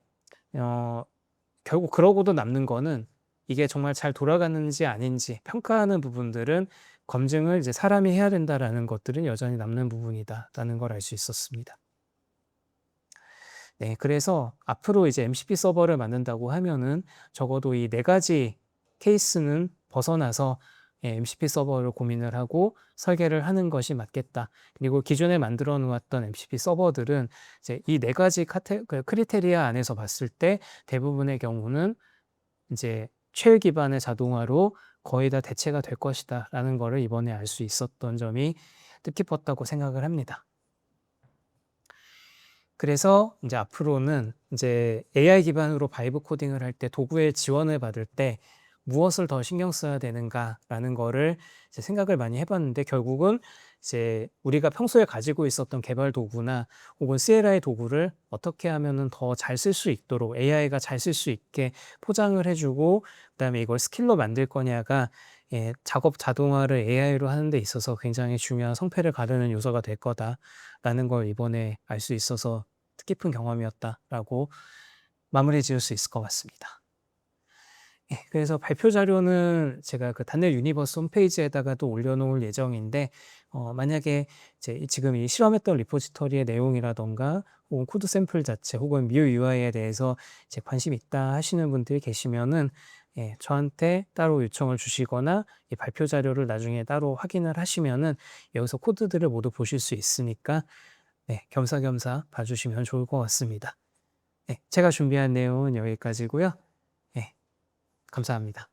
결국 그러고도 남는 거는 이게 정말 잘 돌아가는지 아닌지 평가하는 부분들은 검증을 이제 사람이 해야 된다라는 것들은 여전히 남는 부분이다라는 걸 알 수 있었습니다. 그래서 앞으로 이제 MCP 서버를 만든다고 하면은 적어도 이 네 가지 케이스는 벗어나서 MCP 서버를 고민을 하고 설계를 하는 것이 맞겠다. 그리고 기존에 만들어 놓았던 MCP 서버들은 이제 이 네 가지 크리테리아 안에서 봤을 때 대부분의 경우는 이제 최일 기반의 자동화로 거의 다 대체가 될 것이다라는 거를 이번에 알 수 있었던 점이 뜻깊었다고 생각을 합니다. 그래서 이제 앞으로는 이제 AI 기반으로 바이브 코딩을 할 때 도구의 지원을 받을 때 무엇을 더 신경 써야 되는가라는 거를 이제 생각을 많이 해봤는데 결국은 이제 우리가 평소에 가지고 있었던 개발 도구나 혹은 CLI 도구를 어떻게 하면은 더 잘 쓸 수 있도록 AI가 잘 쓸 수 있게 포장을 해주고 그다음에 이걸 스킬로 만들 거냐가 작업 자동화를 AI로 하는 데 있어서 굉장히 중요한 성패를 가르는 요소가 될 거다라는 걸 이번에 알 수 있어서 뜻깊은 경험이었다라고 마무리 지을 수 있을 것 같습니다. 그래서 발표 자료는 제가 그 단넬 유니버스 홈페이지에다가도 올려놓을 예정인데 만약에 이제 지금 이 실험했던 리포지터리의 내용이라던가 혹은 코드 샘플 자체 혹은 뮤 UI에 대해서 이제 관심 있다 하시는 분들이 계시면은 저한테 따로 요청을 주시거나 이 발표 자료를 나중에 따로 확인을 하시면은 여기서 코드들을 모두 보실 수 있으니까 겸사겸사 봐주시면 좋을 것 같습니다. 제가 준비한 내용은 여기까지고요. 감사합니다.